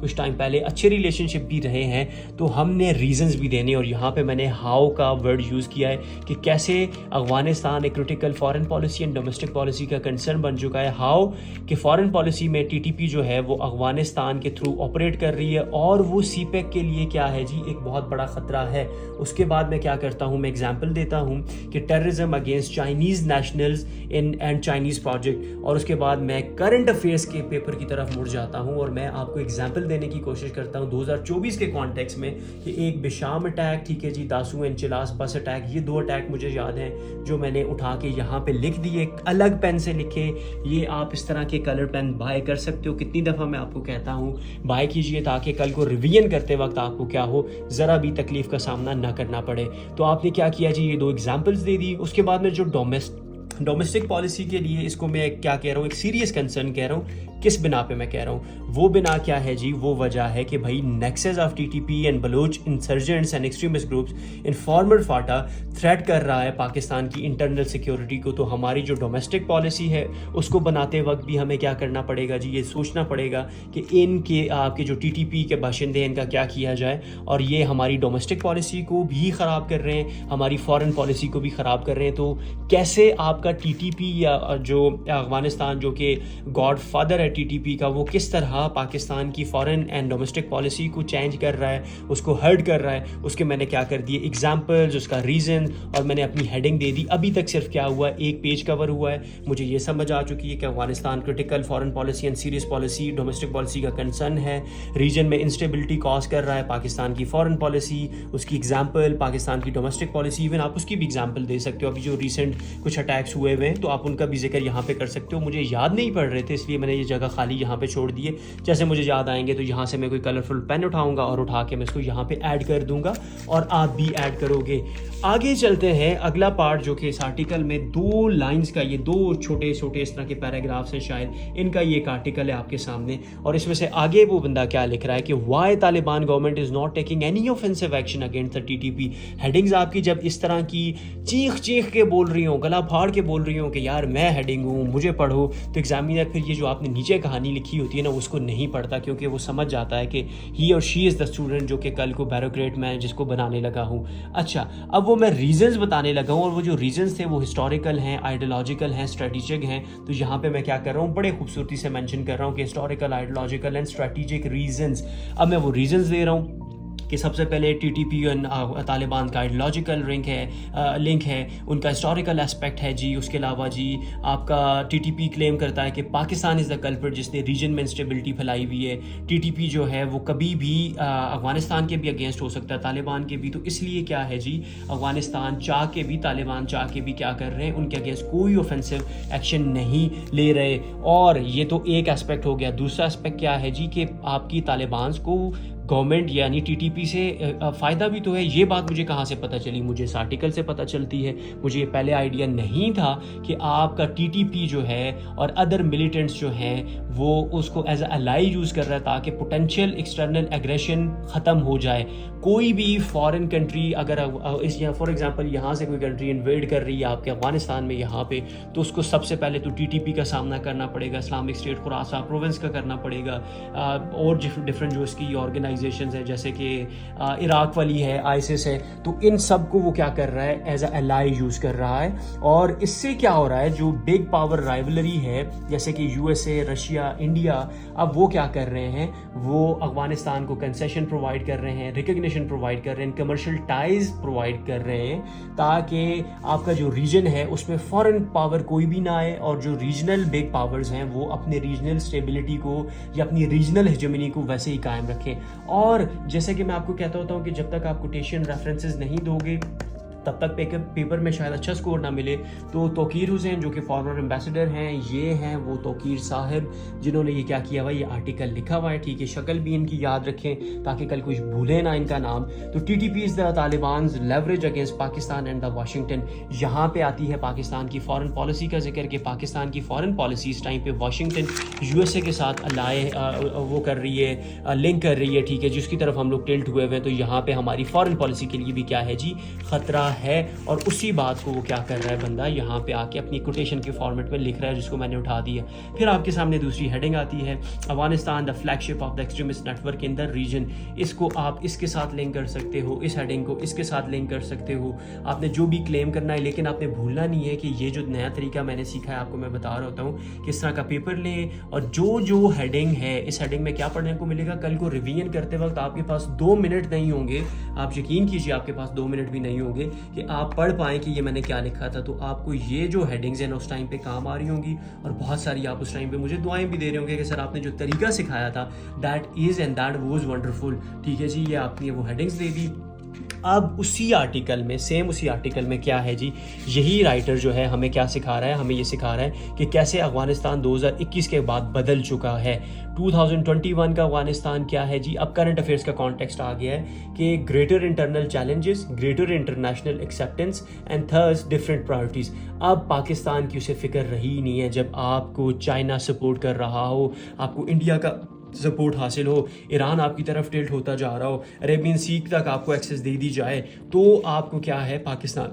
کچھ ٹائم پہلے اچھے ریلیشن شپ بھی رہے ہیں، تو ہم نے ریزنز بھی دینے، اور یہاں پہ میں نے ہاؤ کا ورڈ یوز کیا ہے کہ کیسے افغانستان ایک critical foreign policy and domestic policy کا کنسرن بن چکا ہے. ہاؤ کہ فارن پالیسی میں ٹی ٹی پی جو ہے وہ افغانستان کے تھرو آپریٹ کر رہی ہے، اور وہ سی پیک کے لیے کیا ہے جی ایک بہت بڑا خطرہ ہے. اس کے بعد میں کیا کرتا ہوں، میں ایگزامپل دیتا ہوں کہ terrorism against Chinese nationals and Chinese project, اور اس کے بعد میں کرنٹ افیئرس کے پیپر کی طرف مڑ جاتا ہوں اور میں آپ کو ایگزامپل دینے کی کوشش کرتا ہوں 2024 کے کانٹیکس میں کہ ایک بشام اٹیک، ٹھیک ہے جی، داسو اینڈ چلاس بس اٹیک، یہ 2 اٹیک مجھے یاد ہیں جو میں نے اٹھا کے یہاں پہ لکھ دیے، الگ پین سے لکھے. یہ آپ اس طرح کے کلر پین بائی کر سکتے ہو. کتنی دفعہ میں آپ کو کہتا ہوں بائی کیجئے تاکہ کل کو ریویژن کرتے وقت آپ کو کیا ہو، ذرا بھی تکلیف کا سامنا نہ کرنا پڑے. تو آپ نے کیا کیا جی، یہ 2 ایگزامپلس دے دی. اس کے بعد میں جو ڈومیسٹک پالیسی کے لیے اس کو میں کیا کہہ رہا ہوں، ایک سیریس کنسرن کہہ رہا ہوں. کس بنا پہ میں کہہ رہا ہوں، وہ بنا کیا ہے جی، وہ وجہ ہے کہ بھائی nexus of T T P and Baloch انسرجنٹس and extremist groups informer FATA threat کر رہا ہے پاکستان کی انٹرنل سیکیورٹی کو. تو ہماری جو ڈومیسٹک پالیسی ہے اس کو بناتے وقت بھی ہمیں کیا کرنا پڑے گا جی، یہ سوچنا پڑے گا کہ ان کے آپ کے جو ٹی ٹی پی کے باشندے ان کا کیا کیا جائے. اور یہ ہماری ڈومیسٹک پالیسی کو بھی خراب کر رہے ہیں، ہماری فارن پالیسی کو بھی خراب کر رہے ہیں. تو کیسے آپ کا ٹی ٹی پی یا جو افغانستان جو کہ گاڈ فادر ہے ٹی ٹی پی کا، وہ کس طرح پاکستان کی فارن اینڈ ڈومیسٹک پالیسی کو چینج کر رہا ہے، اس کو ہرٹ کر رہا ہے، اس کے میں نے کیا کر دیے ایگزامپلز، اس کا ریزن، اور میں نے اپنی ہیڈنگ دے دی. ابھی تک صرف کیا ہوا ہے، 1 پیج کور ہوا ہے. مجھے یہ سمجھ آ چکی ہے کہ Afghanistan critical foreign policy and serious policy domestic policy کا کنسرن ہے، ریجن میں انسٹیبلٹی کاز کر رہا ہے پاکستان کی فارن پالیسی، اس کی ایگزامپل پاکستان کی ڈومیسٹک پالیسی، ایون آپ اس کی بھی ایگزامپل دے سکتے ہو. ابھی جو ریسنٹ کچھ اٹیکس ہوئے ہوئے ہیں تو آپ ان کا بھی ذکر یہاں پہ کر سکتے ہو. مجھے یاد نہیں پڑ رہے تھے اس لیے میں نے یہ جگہ خالی یہاں پہ چھوڑ دیے. جیسے مجھے یاد آئیں گے تو یہاں سے میں کوئی کلرفل پین اٹھاؤں گا اور اٹھا کے میں اس کو یہاں پہ ایڈ کر دوں گا اور آپ بھی ایڈ کرو گے. آگے چلتے ہیں، اگلا پارٹ جو کہ اس آرٹیکل میں 2 لائنز کا، یہ 2 چھوٹے چھوٹے اس طرح کے پیراگرافس ہیں شاید، ان کا یہ ایک آرٹیکل ہے آپ کے سامنے. اور اس میں سے آگے وہ بندہ کیا لکھ رہا ہے کہ why Taliban government is not taking any offensive action against the T T P. Headings آپ کی جب اس طرح کی چیخ کے بول رہی ہوں، گلا پھاڑ کے بول رہی ہوں کہ یار میں ہیڈنگ ہوں مجھے پڑھو، تو ایگزامینر پھر یہ جو آپ نے نیچے کہانی لکھی ہوتی ہے نا اس کو نہیں پڑھتا، کیونکہ وہ سمجھ جاتا ہے کہ ہی اور شی از دا اسٹوڈنٹ جو کہ کل کو بیوروکریٹ میں جس کو بنانے لگا ہوں. اچھا، اب وہ میں ریزنز بتانے لگا ہوں، اور وہ جو ریزنز تھے وہ ہسٹوریکل ہیں، آئیڈیالوجیکل ہیں، اسٹریٹجک ہیں. تو یہاں پہ میں کیا کر رہا ہوں، بڑے خوبصورتی سے مینشن کر رہا ہوں کہ historical, ideological and strategic reasons. اب میں وہ ریزنز دے رہا ہوں کہ سب سے پہلے ٹی ٹی پی طالبان کا آئیڈیالوجیکل لنک ہے، ان کا ہسٹوریکل اسپیکٹ ہے جی. اس کے علاوہ جی آپ کا ٹی ٹی پی کلیم کرتا ہے کہ پاکستان از دا کلپرٹ جس نے ریجن میں انسٹیبلٹی پھیلائی ہوئی ہے. ٹی ٹی پی جو ہے وہ کبھی بھی افغانستان کے بھی اگینسٹ ہو سکتا ہے، طالبان کے بھی. تو اس لیے کیا ہے جی، افغانستان چاہ کے بھی، طالبان چاہ کے بھی کیا کر رہے ہیں، ان کے اگینسٹ کوئی اوفینسو ایکشن نہیں لے رہے. اور یہ تو ایک اسپیکٹ ہو گیا. دوسرا اسپیکٹ کیا ہے جی کہ آپ کی طالبان کو گورنمنٹ یعنی ٹی ٹی پی سے فائدہ بھی تو ہے. یہ بات مجھے کہاں سے پتہ چلی؟ مجھے اس آرٹیکل سے پتہ چلتی ہے. مجھے یہ پہلے آئیڈیا نہیں تھا کہ آپ کا ٹی ٹی پی جو ہے اور ادر ملیٹنٹس جو ہیں وہ اس کو ایز اے الائی یوز کر رہا ہے تاکہ پوٹینشیل ایکسٹرنل ایگریشن ختم ہو جائے. کوئی بھی فارن کنٹری اگر فار ایگزامپل یہاں سے کوئی کنٹری انویڈ کر رہی ہے آپ کے افغانستان میں یہاں پہ، تو اس کو سب سے پہلے تو ٹی ٹی پی کا سامنا کرنا پڑے گا، اسلامک اسٹیٹ خراسان پروونس کا کرنا پڑے گا، اور ڈفرینٹ جو اس کی آرگنائزیشنز ہیں جیسے کہ عراق والی ہے، آئیسس ہے. تو ان سب کو وہ کیا کر رہا ہے، ایز اے الائی یوز کر رہا ہے. اور اس سے کیا ہو رہا ہے، جو بگ پاور رائیولری ہے جیسے کہ U S A, Russia, India, اب وہ کیا کر رہے ہیں، وہ افغانستان کو کنسیشن پرووائڈ کر رہے ہیں، ریکگنیشن پرووائڈ کر رہے ہیں، کمرشل ٹائز پرووائڈ کر رہے ہیں تاکہ آپ کا جو ریجن ہے اس میں فارن پاور کوئی بھی نہ آئے، اور جو ریجنل بگ پاورز ہیں وہ اپنے ریجنل اسٹیبلٹی کو یا اپنی ریجنل ہیجمنی کو ویسے ہی قائم رکھیں. اور جیسے کہ میں آپ کو کہتا ہوتا ہوں کہ جب تک آپ کوٹیشن ریفرنسز نہیں دو گے تب تک پیپر میں شاید اچھا سکور نہ ملے. تو توقیر حسین جو کہ فارمر ایمبیسڈر ہیں، یہ ہیں وہ توقیر صاحب جنہوں نے یہ کیا کیا ہوا، یہ آرٹیکل لکھا ہوا ہے. ٹھیک ہے، شکل بھی ان کی یاد رکھیں تاکہ کل کچھ بھولیں نہ ان کا نام. تو T T P is the Taliban's leverage against Pakistan and the Washington. یہاں پہ آتی ہے پاکستان کی فارن پالیسی کا ذکر کہ پاکستان کی فارن پالیسی اس ٹائم پہ واشنگٹن یو ایس اے کے ساتھ وہ کر رہی ہے، لنک کر رہی ہے. ٹھیک ہے، جس کی طرف ہم لوگ ٹلٹ ہوئے ہوئے ہیں. تو یہاں پہ ہماری فارن پالیسی کے لیے بھی کیا ہے جی، خطرہ ہے اور اسی بات کو وہ کیا کر رہا ہے بندہ یہاں پہ آ کے اپنی کوٹیشن کے فارمیٹ میں لکھ رہا ہے، جس کو میں نے اٹھا دیا. پھر آپ کے سامنے دوسری ہیڈنگ آتی ہے Afghanistan the flagship of the extremist network in the region. اس کو آپ اس کے ساتھ لنک کر سکتے ہو، اس ہیڈنگ کو اس کے ساتھ لنک کر سکتے ہو. آپ نے جو بھی کلیم کرنا ہے، لیکن آپ نے بھولنا نہیں ہے کہ یہ جو نیا طریقہ میں نے سیکھا ہے آپ کو میں بتا رہا ہوتا ہوں کس طرح کا پیپر لیں. اور جو ہیڈنگ ہے اس ہیڈنگ میں کیا پڑھنے کو ملے گا، کل کو ریویژن کرتے وقت آپ کے پاس 2 منٹ نہیں ہوں گے. آپ یقین کیجیے آپ کے پاس 2 منٹ بھی نہیں ہوں گے کہ آپ پڑھ پائیں کہ یہ میں نے کیا لکھا تھا. تو آپ کو یہ جو ہیڈنگز ہیں اس ٹائم پہ کام آ رہی ہوں گی، اور بہت ساری آپ اس ٹائم پہ مجھے دعائیں بھی دے رہے ہوں گے کہ سر آپ نے جو طریقہ سکھایا تھا that is and that was wonderful. ٹھیک ہے جی، یہ آپ نے وہ ہیڈنگز دے دی. اب اسی آرٹیکل میں اسی آرٹیکل میں کیا ہے جی، یہی رائٹر جو ہے ہمیں کیا سکھا رہا ہے، ہمیں یہ سکھا رہا ہے کہ کیسے افغانستان 2021 کے بعد بدل چکا ہے. 2021 کا افغانستان کیا ہے جی، اب کرنٹ افیئرس کا کانٹیکسٹ آ گیا ہے کہ greater internal challenges, greater international acceptance and third different priorities. اب پاکستان کی اسے فکر رہی نہیں ہے. جب آپ کو چائنا سپورٹ کر رہا ہو، آپ کو انڈیا کا سپورٹ حاصل ہو، ایران آپ کی طرف ٹلٹ ہوتا جا رہا ہو، عربین سی تک آپ کو ایکسیس دے دی جائے، تو آپ کو کیا ہے، پاکستان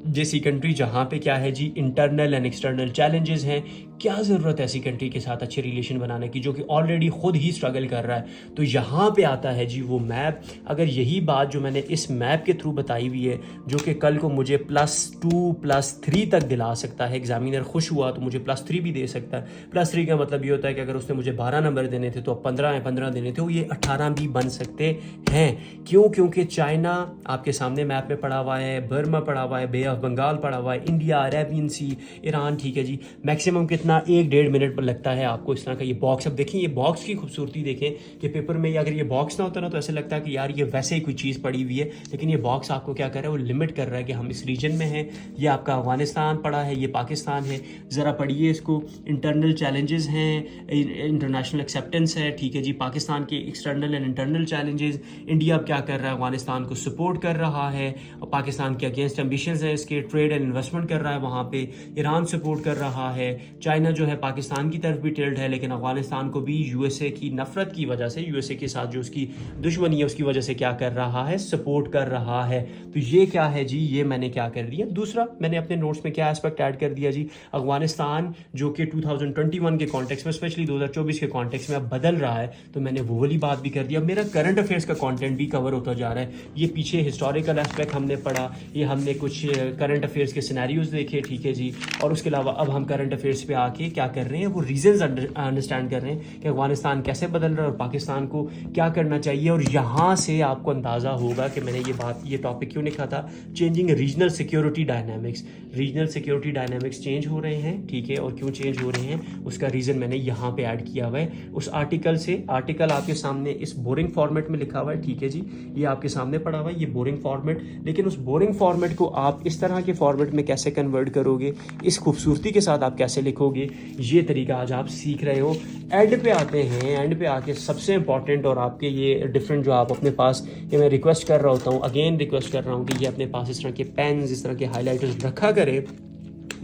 جیسی کنٹری جہاں پہ کیا ہے جی انٹرنل اینڈ ایکسٹرنل چیلنجز ہیں، کیا ضرورت ہے ایسی کنٹری کے ساتھ اچھے ریلیشن بنانے کی جو کہ آلریڈی خود ہی اسٹرگل کر رہا ہے. تو یہاں پہ آتا ہے جی وہ میپ. اگر یہی بات جو میں نے اس میپ کے تھرو بتائی ہوئی ہے، جو کہ کل کو مجھے +2 +3 تک دلا سکتا ہے، ایگزامینر خوش ہوا تو مجھے +3 بھی دے سکتا ہے. +3 کا مطلب یہ ہوتا ہے کہ اگر اس نے مجھے 12 نمبر دینے تھے تو اب 15 دینے تھے، وہ یہ 18 بھی بن سکتے ہیں. کیونکہ چائنا آپ کے سامنے میپ میں پڑا ہوا ہے، برما پڑا ہوا ہے، بے آف بنگال پڑا ہوا ہے، انڈیا، عربین سی، ایران. ٹھیک ہے جی، میکسیمم کتنا 1-1.5 منٹ پر لگتا ہے آپ کو اس طرح کا یہ باکس. اب دیکھیں یہ باکس کی خوبصورتی دیکھیں کہ پیپر میں اگر یہ باکس نہ ہوتا نا تو ایسے لگتا ہے کہ یار یہ ویسے ہی کوئی چیز پڑی ہوئی ہے، لیکن یہ باکس آپ کو کیا کر رہا ہے، وہ لمٹ کر رہا ہے کہ ہم اس ریجن میں ہیں. یہ آپ کا افغانستان پڑا ہے، یہ پاکستان ہے. ذرا پڑھیے اس کو. انٹرنل چیلنجز ہیں، انٹرنیشنل ایکسیپٹنس ہے. ٹھیک ہے جی، پاکستان کے external and internal challenges. India اب کیا کر رہا ہے، افغانستان کو سپورٹ کر رہا ہے، اور پاکستان کے اگینسٹ ایمبیشنز ہیں اس کے، ٹریڈ اینڈ انویسٹمنٹ کر رہا ہے وہاں پہ. ایران سپورٹ کر رہا ہے. چائنا جو ہے پاکستان کی طرف بھی ٹلٹ ہے، لیکن افغانستان کو بھی یو ایس اے کی نفرت کی وجہ سے، یو ایس اے کے ساتھ جو اس کی دشمنی ہے اس کی وجہ سے کیا کر رہا ہے، سپورٹ کر رہا ہے. تو یہ کیا ہے جی، یہ میں نے کیا کر دیا. دوسرا میں نے اپنے نوٹس میں کیا اسپیکٹ ایڈ کر دیا جی، افغانستان جو کہ 2021 کے کانٹیکس میں، اسپیشلی 2024 کے کانٹیکس میں اب بدل رہا ہے، تو میں نے وہ والی بات بھی کر دیا. اب میرا کرنٹ افیئرس کا کانٹینٹ بھی کور ہوتا جا رہا ہے. یہ پیچھے ہسٹوریکل اسپیکٹ ہم نے پڑھا، یہ ہم نے کچھ کرنٹ افیئرس کے سینیریوز دیکھے. ٹھیک ہے جی، اور اس کے علاوہ اب ہم کرنٹ افیئرس پہ آ کے کیا کر رہے ہیں، وہ ریزنز انڈرسٹینڈ کر رہے ہیں کہ افغانستان کیسے بدل رہا ہے اور پاکستان کو کیا کرنا چاہیے. اور یہاں سے آپ کو اندازہ ہوگا کہ میں نے یہ ٹاپک کیوں لکھا تھا، changing regional security dynamics. Regional security dynamics change ہو رہے ہیں. ٹھیک ہے، اور کیوں چینج ہو رہے ہیں اس کا ریزن میں نے یہاں پہ ایڈ کیا ہوا ہے اس آرٹیکل سے. آرٹیکل آپ کے سامنے اس بورنگ فارمیٹ میں لکھا ہوا ہے. ٹھیک ہے جی، یہ آپ کے سامنے پڑا ہوا ہے، یہ بورنگ فارمیٹ. لیکن اس بورنگ فارمیٹ کو آپ اس طرح کے فارمیٹ میں کیسے کنورٹ کرو گے، اس خوبصورتی کے ساتھ آپ کیسے لکھو گے، یہ طریقہ آج آپ سیکھ رہے ہو. اینڈ پہ آتے ہیں، اینڈ پہ آ کے سب سے امپورٹنٹ اور آپ کے یہ ڈفرینٹ جو آپ اپنے پاس، یہ میں ریکویسٹ کر رہا ہوتا ہوں، اگین ریکویسٹ کر رہا ہوں کہ یہ اپنے پاس اس طرح کے پینز، اس طرح کے ہائی لائٹرز رکھا کرے.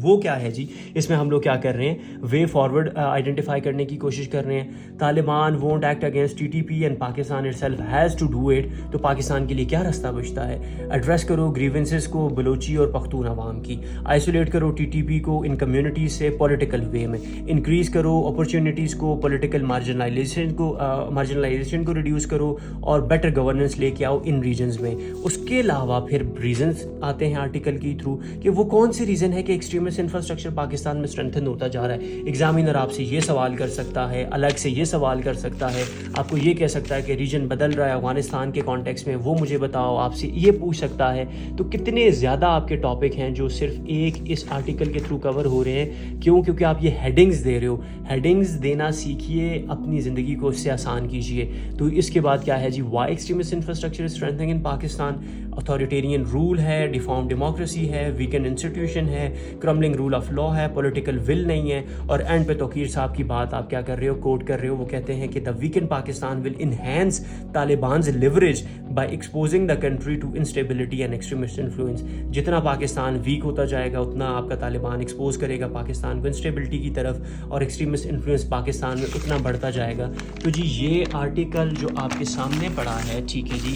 وہ کیا ہے جی، اس میں ہم لوگ کیا کر رہے ہیں، وے فارورڈ آئیڈینٹیفائی کرنے کی کوشش کر رہے ہیں. Taliban won't act against T T P and Pakistan itself has to do it. تو پاکستان کے لیے کیا رستہ بچتا ہے، ایڈریس کرو گریونسز کو بلوچی اور پختون عوام کی، آئسولیٹ کرو ٹی ٹی پی کو ان کمیونٹیز سے پولیٹیکل وے میں، انکریز کرو اپرچونیٹیز کو، پولیٹیکل مارجنلائزیشن کو ریڈیوس کرو، اور بیٹر گورننس لے کے آؤ ان ریجنز میں. اس کے علاوہ پھر ریزنز آتے ہیں آرٹیکل کی تھرو کہ وہ کون سے ریزن ہے کہ ایکسٹریمسٹ انفراسٹرکچر پاکستان میں اسٹرینتھن ہوتا جا رہا ہے. ایگزامینر آپ سے یہ سوال کر سکتا ہے، الگ سے یہ سوال کر سکتا ہے، آپ کو یہ کہہ سکتا ہے کہ ریجن بدل رہا ہے افغانستان کے کانٹیکس میں، وہ مجھے بتاؤ، آپ سے یہ پوچھ سکتا ہے. تو کتنے زیادہ آپ کے ٹاپک ہیں جو صرف ایک اس آرٹیکل کے تھرو کور ہو رہے ہیں. کیونکہ آپ یہ ہیڈنگز دے رہے ہو. ہیڈنگز دینا سیکھیے، اپنی زندگی کو اس سے آسان کیجیے. تو اس کے بعد کیا ہے جی، وائی ایکسٹریمسٹ انفراسٹرکچر اسٹرینتھنگ ان پاکستان، اتھارٹیرین رول ہے، ڈیفارم ڈیموکریسی ہے، ویکن انسٹیٹیوشن ہے، کرمبلنگ رول آف لا ہے، پولیٹیکل ول نہیں ہے. اور اینڈ پہ توقیر صاحب کی بات آپ کیا کر رہے ہو، کوٹ کر رہے ہو. وہ کہتے ہیں کہ the weaken Pakistan will enhance Taliban's leverage by exposing the country to instability and extremist influence. جتنا پاکستان ویک ہوتا جائے گا اتنا آپ کا طالبان ایکسپوز کرے گا پاکستان کو انسٹیبلٹی کی طرف، اور ایکسٹریمسٹ انفلوئنس پاکستان میں اتنا بڑھتا جائے گا. تو جی یہ آرٹیکل جو آپ کے سامنے پڑا ہے، ٹھیک ہے جی،